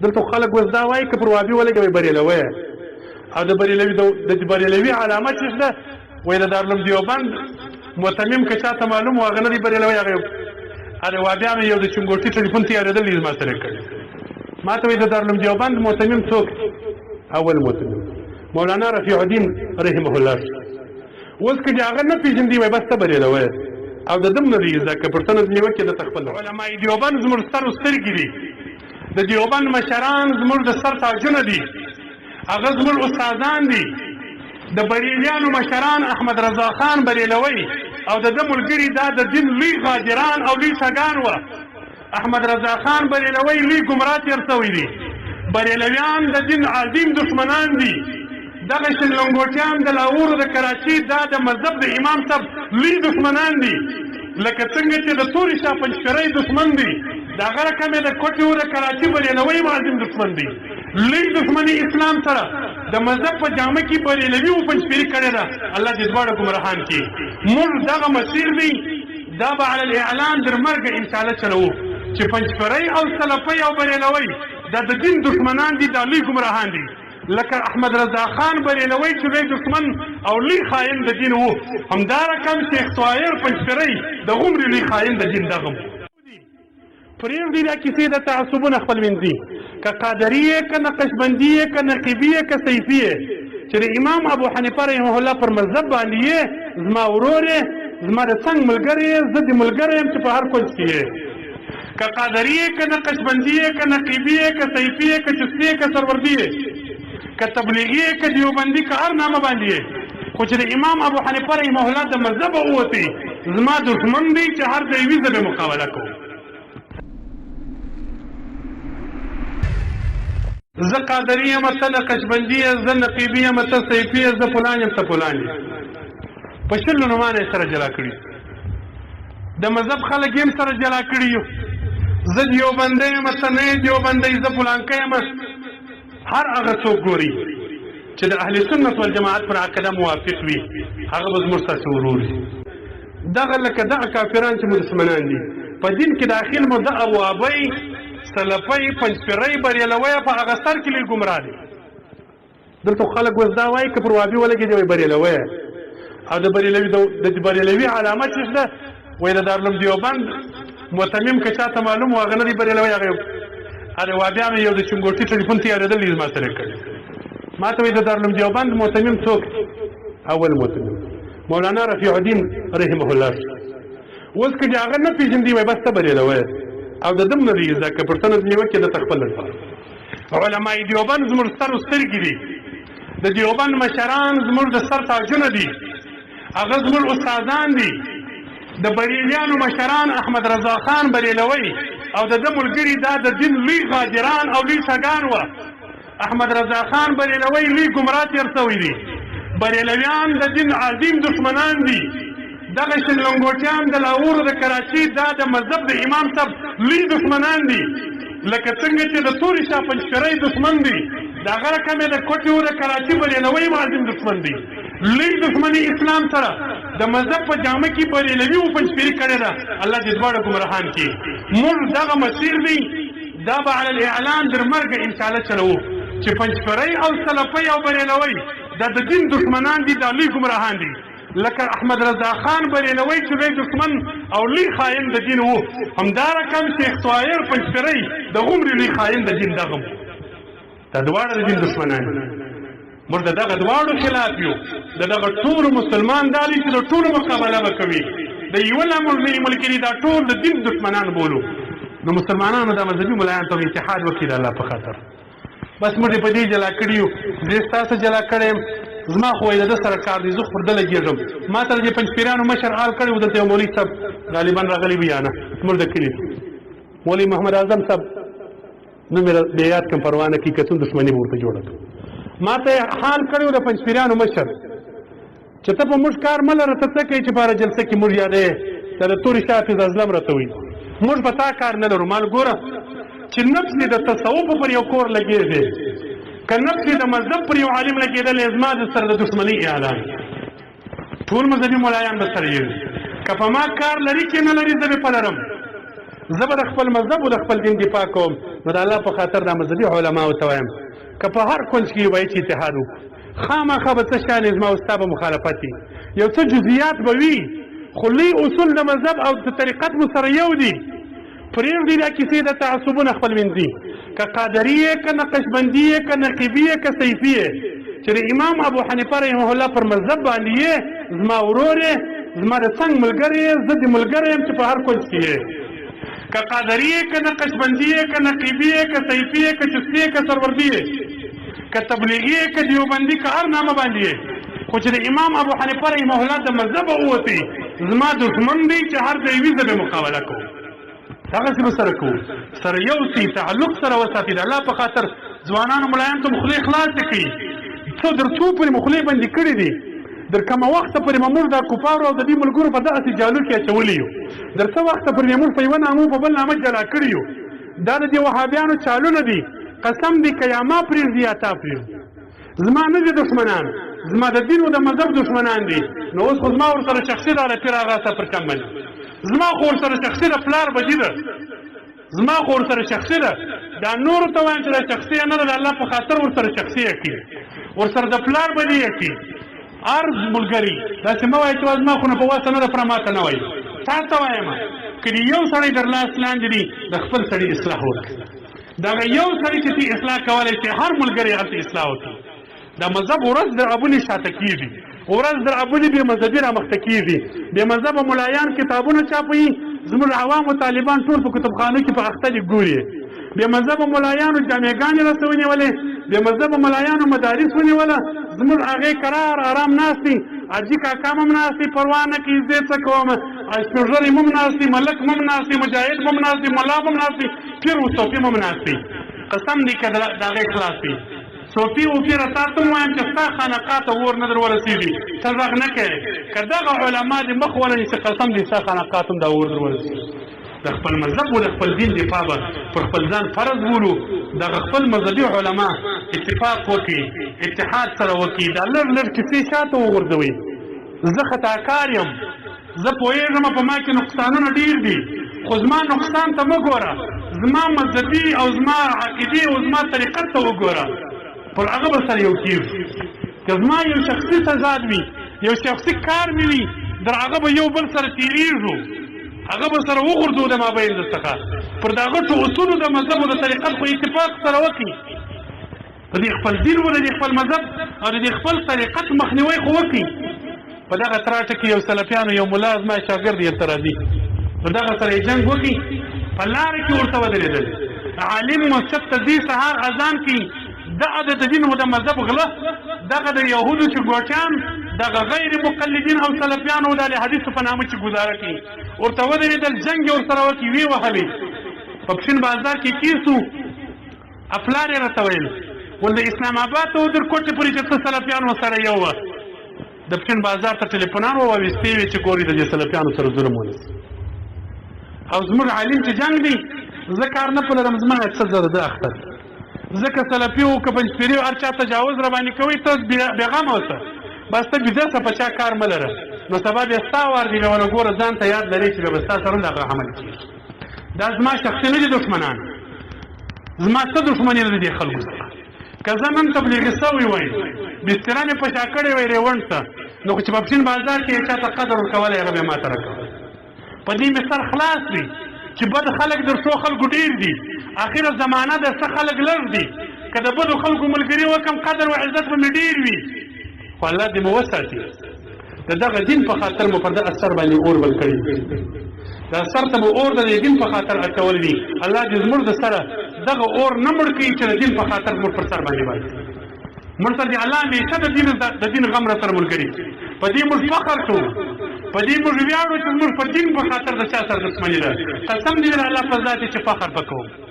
دلته خلک اوس دا وایي که پر وابي ولګوئ بریلویه او د بریلوي علامه چې شته وایي د دارالعلوم دیوبند متمم که چاته معلوم و هغه نه دی بریلوی هغه د وابیانو یو د چنګوټي ټلیفون تیارېدل دی زما سره کړی ما ته وایي د دارالعلوم دیوبند متمم څوک اول متمم مولانا رفیع الدین رحمه الله اوس که د هغه نه پېژندي وایي بس ته بریلوی او د دم نه دی زده که پوښتنه ځینې وکړي د خپل علماء دیوبند زموږ ستر سترګې دي د دیوبند مشران زموږ د سر تاجونه دي هغه زموږ استادان دي د بریلیانو مشران احمد رضا خان بریلوی او د ده ملګري دا د دین لوی غادران او لوی سګان وه احمد رضا خان بریلوی لوی ګمراه تېر شوی دي بریلویان د دین عظیم دشمنان دي دغه شنلنګوټیان د لاهور د کراچي دا د مذهب د امام صاحب لوی دشمنان دي لکه څنګه چې د تورې شاه پنجپیرۍ دشمن دي د هغه رقم یې د کوټې د کراچي بریلوی عظیم دشمن دي لوی دشمني اسلام سره د مذهب په جامه کې بریلوي و پنجپیري کړې ده الله دې دواړه ګمراهان کړي موږ دغه مسیر دی دا به علی الاعلان در مرګه انشاءالله چلوو چې پنجپیرۍ او سلفۍ او بریلوی دا د دین دشمنان دي دا لوی ګمراهان دي لکه احمد رضا خان بریلوی چې لوی دشمن او لوی خاین د دین و همدا رقم شیخ طاهر پنجپیرۍ د غومرې لوی خاین د دین دغه پرېږدي دا کیسې د تعصبونه خپل منځي که قادري یې که نقشبندي یې که نقیبي یې که صیفي یې چې د امام ابو حنیفه رحمه الله پر مذهب باندې یې زما ورور یې زما د څنګ ملګری یې زه د ملګری یم چې په هر کونج کې یې که قادري یې که نقشبندي یې که نقیبي یې که صیفي یې که چستي یې که سروردي یې که تبلیغي یې که دیوبندي که هر نامه باندې یې خو چې د امام ابو حنیفه رحمه الله د مذهبه ووتې زما دښمن دی چې هر ځای وي زه به مقابله کوم زه قادري یم ته نقشبندي یې زه نقیبي یم ته صیفي یې زه فلان یم ته فلان یې په شلو نومانه یې سره جلا کړي د مذهب خلک یې هم سره جلا کړي یو زه دیوبندی یم ته نه یې دیوبندی زه فلانکی یم هر هغه څوک ګوري چې د اهل سنت والجماعت پر عقیده موافق وي هغه به زموږ ستاسې ورور وي دغه لکه دغه کافران چې مو دشمنان دي په دین کې داخل مو د ابوابۍ سلفۍ پنجپیرۍ بریلوی په هغه سر کې لوی ګمراه دي دلته خلک اوس دا وایي که پر وابي ولګېدې وایي بریلوی او د بریلوي علامه چې شته وایي د دارالعلوم دیوبند متمم که چاته معلوم و هغه نه دی بریلوی هغه د وابیانو یو د چنګوټي ټلیفون تیارېدل دی زما سره کړی ما ته وایي د دارالعلوم دیوبند متمم څوک اول متمم مولانا رفیع الدین رحمه الله اوس که د هغه نه پېژندي وایي بس ته بریلوی او د دم نه دی زده که پوښتنه ځینې وکړي د خپل لپاره علماء دیوبند زموږ ستر سترګې دي د دیوبند مشران زموږ د سر تاجونه دي هغه زموږ استادان دي د بریلیانو مشران احمد رضا خان بریلوی او د ده ملګري دا د دین لوی غادران او لوی سګان وه احمد رضا خان بریلوی لوی ګمراه تېر شوی دي بریلویان د دین عظیم دشمنان دي دغه شنلنګوټیان د لاهور د کراچي دا د مذهب د امام صاحب لوی دشمنان دي لکه څنګه چې د تورې شاه پنجپیرۍ دشمن دي د هغه رقم یې د کوټې د کراچي بریلوی عظیم دشمن دي لوی دشمني اسلام سره د مذهب په جامه کې بریلوي و پنجپیري کړې ده الله دې دواړه ګمراهان کړي موږ دغه مسیر دی دا به علی الاعلان در مرګه انشاءالله چلوو چې پنجپیرۍ او سلفۍ او بریلوی دا د دین دشمنان دي دا لوی ګمراهان دي لکه احمد رضا خان بریلوی چې لوی دشمن او لوی خاین د دین و همدا رقم شیخ طاهر پنجپیرۍ د غومرې لوی خاین د دین دغه دا دواړه د دین دشمنان موږ د دغه دواړو خلاف یو د دغه ټولو مسلمان دا دی چې د ټولو مقابله به کوي د یوه لا ملګري دا ټول د دین دشمنان بولو نو مسلمانانو دا مذهبي ملایان ته اتحاد وکړي د الله په خاطر بس موږ یې په دې جلا کړي یو زه ستاسو جلا کړی یم زما خو د ده سره کار دی زه خو پر ده لګېږم ما ته د پنجپیرانو مشر حال کړی و دلته یو مولوي صاحب غالبا راغلی وي یا نه زموږ د کلي مولوي محمد اعظم صاحب نوم یې بیا یاد کړم پروا نه کړي که څوم دښمني به ورته جوړه کړم ما ته حال کړی و د پنجپیرانو مشر چې ته په موږ کار مه لره ته څه کوې چې په هره جلسه کې موږ یادوې ته د تورې شاه حافظ ازلم راته وایي موږ په تا کار نه لرو مال ګوره چې نفس دې د تصوف پر یو کور لګېږي که نفس دې د مذهب پر یو عالم لګېدلی زما د سره د دښمنۍ اعلان ټول مذهبي ملایان به سره یوي که په ما کار لري کې نه لري زه به په لرم زه به د خپل مذهب او د خپل دین دفاع کوم نو د الله په خاطر دا مذهبي علماو ته وایم که په هر کونج کې وایي چې اتحاد وکړو خامخا به څه شیان زما او ستا به مخالفت وي یو څه جزئیات به وي خو لوی اصول د مذهب او د طریقت مو سره یو دي پرېږدي دا کیسې د تعصبونه خپل وینځي که قادري یې که نقشبندي یې که نقیبي یې که صیفي یې چې د امام ابو حنیفه رحمه الله پر مذهب باندې یې زما ورور یې زما د څنګ ملګری یې زه د ملګری یم چې په هر کونج کې یې که قادري یې که نقشبندي یې که نقیبي یې که صیفي یې که چشتي یې که سروردي یې که تبلیغي یې که دیوبندي که هر نامه باندې یې خو چې د امام ابو حنیفه رحمه الله د مذهب ووتې زما دښمن دی چې هر ځای وي زه به مقابله کوم هغسې به سره کوو سره یو سي تعلق سره وساتي د الله په خاطر ځوانانو ملایانو ته مو خولې خلاصې کړي څو در څو پورې مو خولې بندې کړي دي در کومه وخته پورې مو موږ دا کفارو او د دې ملګرو په دغسې جالو کې اچولي یو در څه وخته پورې موږ په یوه نامو په بل نامه جلا کړي یو دا د دې وهابیانو چالونه دي قسم دی که یا ما پرېږدي یا تا پرېږدي زما نه دي دښمنان زما د دین او د مذهب دښمنان دي نو اوس خو زما ورسره شخصي ده د پیر اغا صاحب پر چم باندې زما خو ورسره شخصي ده پلار بجي ده زما خو ورسره شخصي ده دا نورو ته وایم چې دا شخصي نه ده د الله په خاطر ورسره شخصي یې کړي ورسره د پلار بدي یې کړي هر ملګري داسې مه وایه چې زما خو نه په واسه نه ده پره ماته نه وایي تا ته وایم که د یو سړی در لاس لاندې دي د خپل سړي اصلاح وکړي دغه یو سړی چې تی اصلاح کولی شي هر ملګری هلته اصلاح وکړي دا مذهب ورځ در ابونې شاته کېږي ورځ در ابونې بې مذهبي رامخته کېږي بې مذهبه ملایان کتابونه چاپوي زموږ عوامو طالبان ټول په کتابخانو کې په اخته دي ګوري بې مذهبه ملایانو جامعګانې راته ونیولې بې مذهبه ملایانو مدارس ونیوله زموږ هغې قرار ارام ناست دي حاجي کاکا هم ناست دي پروا نه کوي زه څه کوم سپېژري هم ناست دي ملک هم ناست دي مجاهد هم ناست دي ملا هم ناست دي پیر و صوفي هم ناست دي قسم دی که د هغې خلاص دي صوفي و پیر تا ته وایم چې ستا خانقاه ته اور نه در ورسېږي ته غږ نه کوې که دغه علما دې مخ ولري چې قسم دې ستا خانقاه ته هم دا اور در ورسېږي د خپل مذهب او د خپل دین دفاع به پر خپل ځان فرض بولو دغه خپل مذهبي علما اتفاق وکړي اتحاد سره وکړي دا لږ لږ کیسې شاته وغورځوئ زه خطاکار یم زه پوهېږم په ما کې نقصانونه ډېر دي خو زما نقصان ته مه ګوره زما مذهبي او زما عقیدې او زما طریقت ته وګوره پر هغه به سره یو کېږو که زما یو شخصي تضاد وي یو شخصي کار مې وي در هغه به یو بل سره تېرېږو هغه به سره وغورځو د مابین د څخه پر د هغه ټو اصولو د مذهب او د طریقت په اتفاق سره وکړي د دې خپل دین او د دې خپل مذهب او د دې خپل طریقت مخنیوی خو وکړي په دغه تراټه کې یو سلفیانو یو ملا زما شاګرد یې ته راځي په دغه سره یې جنګ وکړي په لاره کې ورته ودرېدل عالم مسجد ته ځي سهار اذان کوي دغه د دین او د مذهب غله دغه د یهودو چې ګوټیان دغه غیر مقلدین او سلفیان او د اهل حدیثو په نامه چې ګزاره کوي ورته ودرېدل جنګ یې ورسره وکړي ویې وهلې په پښین بازار کې کیسو افلار یې راته ویل ول د اسلام آباد ته ودر کوټې پورې چې څه سلفیان ورسره یو وه د پښین بازار ته ټلیفونان وویستې وې چې ګوري د دې سلفیانو سره ظلم ونیسي او زموږ عالم چې جنګ دی زه کار نه پلرم زما څه زه د اختر ځکه سلفي او که پنجپیري هر چا تجاوز را باندې کوي ته بېغمه اوسه بس ته بېده څه په چا کار مه لره نو سبا بیا ستا وار دی بیا ونه ګوره ځان ته یاد لرې چې بیا به ستا سره هم دغه عمل کېږي دا زما شخصي نه دي دښمنان زما څه دښمني نه دي خلکو سره که زه نن تبلیغي سوی وای بستره مې په شا کړې وای ریونډ ته نو خو چې په پښین بازار کې یې چا ته قدر ورکولی هغه بیا ما ته راکولی په دې مې سر خلاص وي چې بد خلک در څو خلکو ډېر دي اخره زمانه د څه خلک لږ دي که د بدو خلکو ملګري وکړم قدر و عزت به مې ډېر وي خو الله دې مو وساتي د دغه دین په خاطر مو پر دغه سر باندې اور بل کړي دا سر ته مو اور د دین په خاطر اچول دي الله دې زموږ د سره دغه اور نه مړ کړي چې د دین په خاطر زموږ پر سر باندې باندې موږ سره دې الله همیشه د دین غم را سره ملګري په دې موږ فخر کوو په دې موږ ویاړو چې موږ په دین په خاطر د چا سره دښمني ده قسم دې الله په ذات چې فخر وکړو